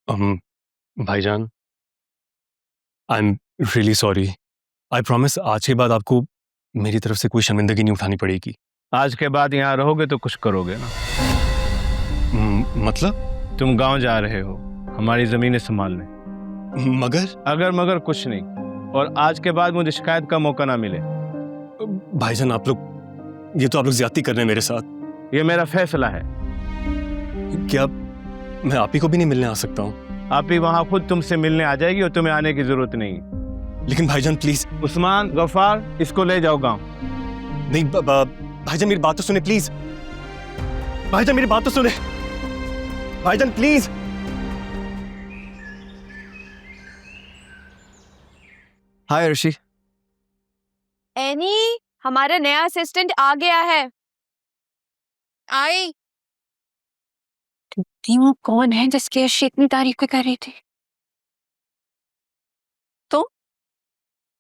um, भाईजान, I am really sorry. I promise आज के बाद आपको मेरी तरफ से कोई शर्मिंदगी नहीं उठानी पड़ेगी। आज के बाद यहाँ रहोगे तो कुछ करोगे ना? मतलब? तुम गांव जा रहे हो हमारी जमीनें संभालने। मगर मगर कुछ नहीं, और आज के बाद मुझे शिकायत का मौका ना मिले। भाईजान आप लोग, ये तो आप लोग ज्यादती कर रहे हैं मेरे साथ। ये मेरा फैसला है। क्या मैं आप ही को भी नहीं मिलने आ सकता हूँ? आप ही वहाँ खुद तुमसे मिलने आ जाएगी और तुम्हें आने की जरूरत नहीं। लेकिन भाईजान प्लीज। उस्मान, गफ्फार, इसको ले जाओ गांव। नहीं भाईजान मेरी बात तो सुने प्लीज। भाईजान मेरी बात तो सुने। भाईजान प्लीज। हाय अर्शी। एनी, हमारा नया असिस्टेंट आ गया है। आई। वो कौन है जिसकी अर्शी इतनी तारीफ कर रही थी?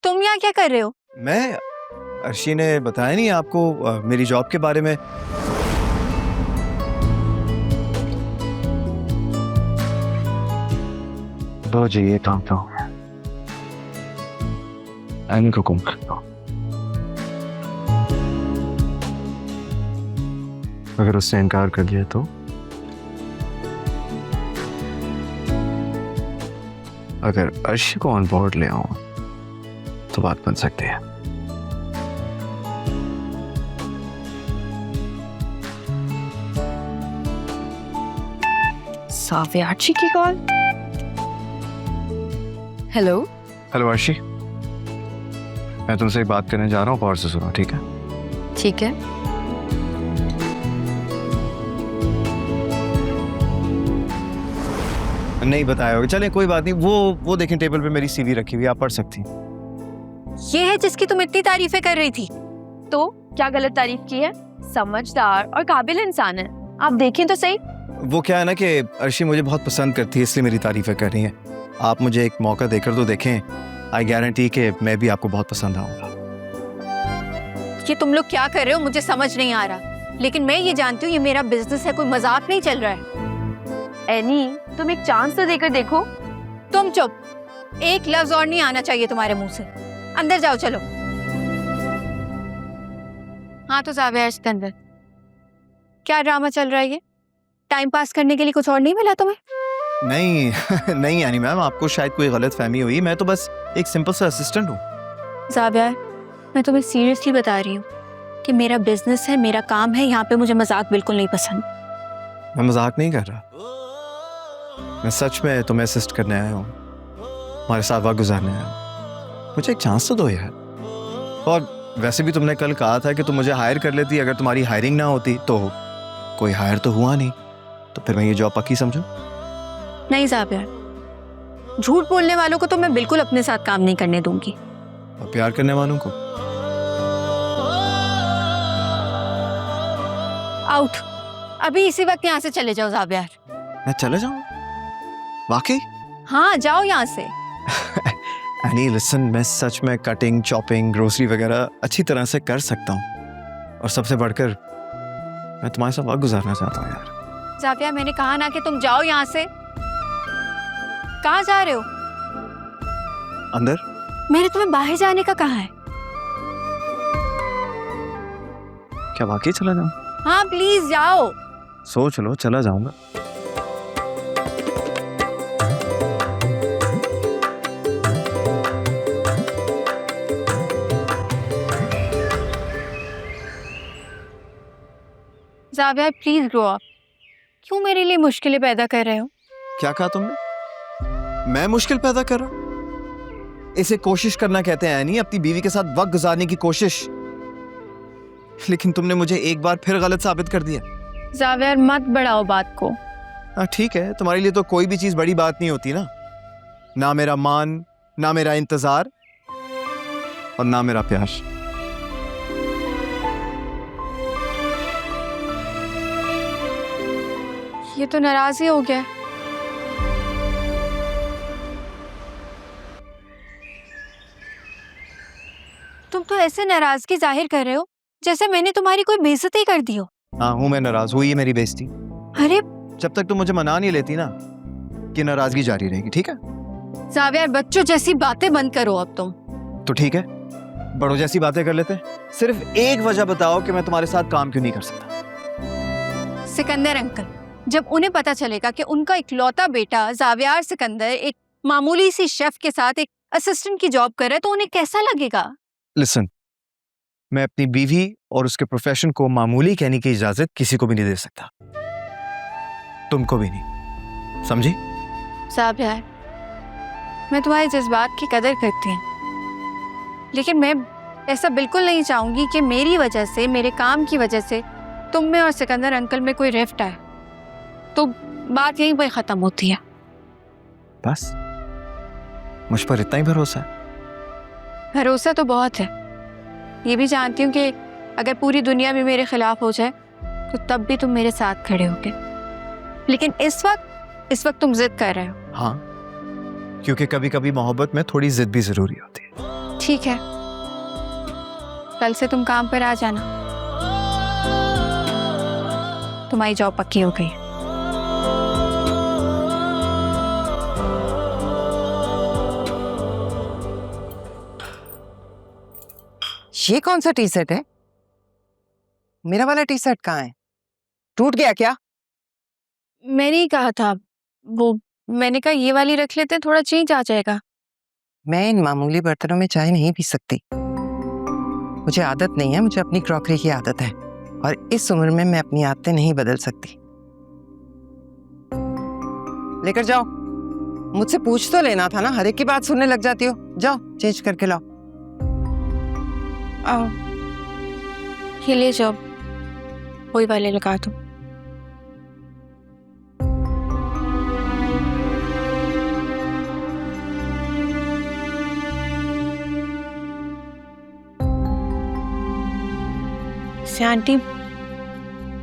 तुम यहाँ क्या कर रहे हो? मैं, अर्शी ने बताया नहीं आपको मेरी जॉब के बारे में? लो जी ये काम तो एनी को गुम करता हूँ। अगर उसने इनकार कर दिया तो? अगर अर्शी को ऑन बोर्ड ले आऊं तो बात बन सकती है। साव्या अर्शी की कॉल। हेलो। हेलो अर्शी, मैं तुमसे एक बात करने जा रहा हूँ, और से सुनो ठीक है? ठीक है। नहीं बताया होगा, चलें कोई बात नहीं। वो देखें टेबल पे मेरी सीवी रखी हुई, आप पढ़ सकती। ये है जिसकी तुम इतनी तारीफें कर रही थी। तो क्या गलत तारीफ की है? समझदार और काबिल इंसान है, आप देखें तो सही। वो क्या है ना कि अर्शी मुझे बहुत पसंद करती है, इसलिए मेरी तारीफें कर रही हैं। आप मुझे एक मौका देकर तो देखें, आई गारंटी कि मैं भी आपको बहुत पसंद आऊंगा। ये तुम लोग क्या कर रहे हो मुझे समझ नहीं आ रहा, लेकिन मैं ये जानती हूँ ये मेरा बिजनेस है, कोई मजाक नहीं चल रहा है। एनी, तुम एक चांस तो देकर देखो। तुम चुप, एक लफ्ज और नहीं आना चाहिए तुम्हारे मुंह से। अंदर जाओ चलो। हाँ तो जावे इसके अंदर। क्या ड्रामा चल रहा है ये? टाइम पास करने के लिए कुछ और नहीं मिला तुम्हें? नहीं नहीं यानी मैम, आपको शायद कोई गलत फहमी हुई। मैं तो बस एक सिंपल सा असिस्टेंट हूँ। जाविया, मैं तुम्हें सीरियसली बता रही हूँ कि मेरा बिजनेस है, मेरा काम है, यहाँ पे मुझे मजाक बिल्कुल नहीं पसंद। मैं मजाक नहीं कर रहा, मैं सच में तुम्हें असिस्ट करने आया हूँ, हमारे साथ वक्त गुजारने आया हूँ। मुझे एक चांस तो दो यार। और वैसे भी तुमने कल कहा था कि तुम मुझे हायर कर लेती अगर तुम्हारी हायरिंग ना होती। तो कोई हायर तो हुआ नहीं, तो फिर मैं ये जॉब पक्की समझूं? नहीं जाविया, झूठ बोलने वालों को तो मैं बिल्कुल अपने साथ काम नहीं करने दूंगी। और प्यार करने वालों को? आउट। अभी इसी वक्त यहाँ से चले जाओ जाविया। मैं चले जाऊँ? वाकई? हाँ जाओ यहाँ से। एनी लिसन, मैं सच में कटिंग, चॉपिंग, ग्रोसरी वगैरह अच्छी तरह से कर सकता हूँ, और सबसे बढ़कर मैं तुम्हारे साथ वक्त गुजारना चाहता हूँ यार। जाविया, मैंने कहा ना कि तुम जाओ यहाँ से। कहाँ जा रहे हो? अंदर। मैंने तुम्हें बाहर जाने का कहा है। क्या वाकई चला जाऊँ? हाँ प्लीज जाओ। सोच लो, चला जाऊंगा। जाविया प्लीज ग्रो अप। क्यों मेरे लिए मुश्किलें पैदा कर रहे हो? क्या कहा तुमने? मैं मुश्किल पैदा कर रहा हूं? इसे कोशिश करना कहते हैं नहीं, अपनी बीवी के साथ वक्त गुजारने की कोशिश। लेकिन तुमने मुझे एक बार फिर गलत साबित कर दिया। जाविया मत बढ़ाओ बात को। हाँ ठीक है, तुम्हारे लिए तो कोई भी चीज बड़ी बात नहीं होती ना। ना मेरा मान, ना मेरा इंतजार, और ना मेरा प्यार। ये तो नाराज ही हो गया। तुम तो ऐसे नाराजगी जाहिर कर रहे हो जैसे मैंने तुम्हारी कोई बेइज्जती कर दी हो। हाँ हूँ मैं नाराज, हुई है मेरी बेइज्जती। अरे जब तक तुम मुझे मना नहीं लेती ना ये नाराजगी जारी रहेगी, ठीक है? जावियर, बच्चों जैसी बातें बंद करो अब तुम। तो ठीक है, बड़ों जैसी बातें कर लेते हैं। सिर्फ एक वजह बताओ कि मैं तुम्हारे साथ काम क्यों नहीं कर सकता। सिकंदर अंकल, जब उन्हें पता चलेगा कि उनका इकलौता बेटा जावियर सिकंदर एक मामूली सी शेफ के साथ एक असिस्टेंट की जॉब कर रहा है तो उन्हें कैसा लगेगा? लिसन, मैं अपनी बीवी और उसके प्रोफेशन को मामूली कहने की इजाजत किसी को भी नहीं दे सकता, तुमको भी नहीं, समझी? जावियर, मैं तुम्हारे जज्बात की कदर करती हूँ, लेकिन मैं ऐसा बिल्कुल नहीं चाहूंगी कि मेरी वजह से, मेरे काम की वजह से तुम में और सिकंदर अंकल में कोई रिफ्ट आए। तो बात यहीं पर खत्म होती है। बस मुझ पर इतना ही भरोसा है? भरोसा तो बहुत है। ये भी जानती हूँ कि अगर पूरी दुनिया भी मेरे खिलाफ हो जाए तो तब भी तुम मेरे साथ खड़े होगे, लेकिन इस वक्त तुम जिद कर रहे हो। हाँ, क्योंकि कभी कभी मोहब्बत में थोड़ी जिद भी जरूरी होती है। ठीक है, कल से तुम काम पर आ जाना, तुम्हारी जॉब पक्की हो गई है। ये कौन सा टी शर्ट है? मेरा वाला टी शर्ट कहाँ है? टूट गया क्या? मैंने ही कहा था, वो मैंने कहा ये वाली रख लेते हैं, थोड़ा चेंज आ जाएगा। मैं इन मामूली बर्तनों में चाय नहीं पी सकती, मुझे आदत नहीं है, मुझे अपनी क्रॉकरी की आदत है और इस उम्र में मैं अपनी आदतें नहीं बदल सकती। लेकर जाओ, मुझसे पूछ तो लेना था ना, हर एक की बात सुनने लग जाती हो। जाओ चेंज करके लाओ। आओ, ये ले जाओ, वही वाले लगा दो। आंटी,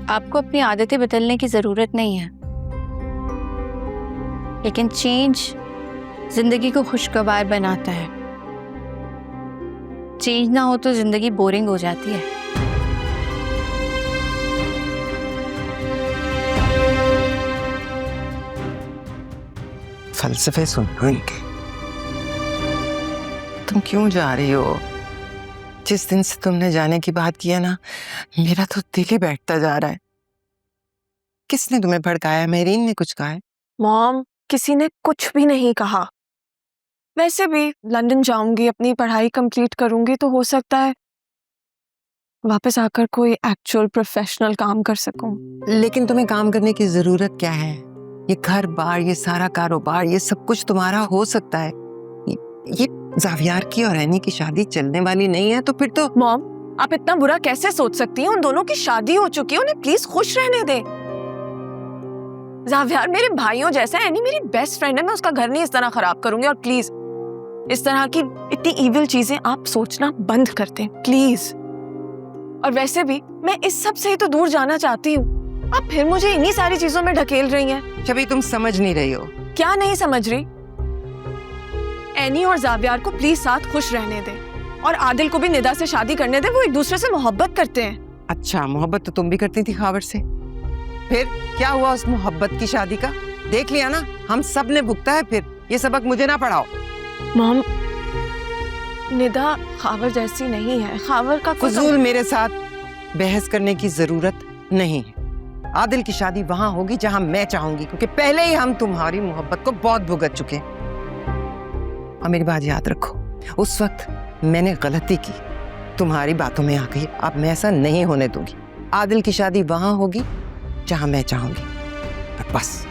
आपको अपनी आदतें बदलने की जरूरत नहीं है, लेकिन चेंज जिंदगी को खुशगवार बनाता है। चेंज ना हो तो जिंदगी बोरिंग हो जाती है। फलसफे सुन लो इनके। तुम क्यों जा रही हो? जिस दिन से तुमने जाने की बात किया ना, मेरा तो दिल ही बैठता जा रहा है। किसने तुम्हें भड़काया? मेरीन ने कुछ कहा है? मॉम, किसी ने कुछ भी नहीं कहा। वैसे भी लंदन जाऊंगी, अपनी पढ़ाई कंप्लीट करूंगी तो हो सकता है वापस आकर कोई एक्चुअल प्रोफेशनल काम कर सकूं। लेकिन तुम्हें काम करने की जरूरत क्या है? ये घर बार, ये सारा कारोबार, ये सब कुछ तुम्हारा हो सकता है। ये जावियर की और एनी की शादी चलने वाली नहीं है तो फिर तो। मॉम, आप इतना बुरा कैसे सोच सकती हैं? उन दोनों की शादी हो चुकी है, उन्हें प्लीज खुश रहने दे। जावियर मेरे भाइयों जैसा है, एनी मेरी बेस्ट फ्रेंड है, मैं उसका घर नहीं इस तरह खराब करूंगी। और प्लीज इस तरह की इतनी इविल चीजें आप सोचना बंद कर दें प्लीज। और वैसे भी मैं इस सब से ही तो दूर जाना चाहती हूँ, आप फिर मुझे इन्हीं सारी चीजों में ढकेल रही हैं। छवि, तुम समझ नहीं रही हो। क्या नहीं समझ रही? एनी और जावियर को प्लीज साथ खुश रहने दे और आदिल को भी निदा से शादी करने दे, वो एक दूसरे से मोहब्बत करते हैं। अच्छा, मोहब्बत तो तुम भी करती थी खावर से, फिर क्या हुआ उस मोहब्बत की शादी का? देख लिया ना, हम सब ने भुगता है। फिर ये सबक मुझे ना पढ़ाओ। मॉम, निदा खावर जैसी नहीं है, खावर का फजूल मेरे साथ बहस करने की जरूरत नहीं है। आदिल की शादी वहां होगी जहां मैं चाहूंगी, क्योंकि पहले ही हम तुम्हारी मोहब्बत को बहुत भुगत चुके हैं। और मेरी बात याद रखो, उस वक्त मैंने गलती की, तुम्हारी बातों में आ गई। अब मैं ऐसा नहीं होने दूंगी। आदिल की शादी वहां होगी जहां मैं चाहूंगी, बस।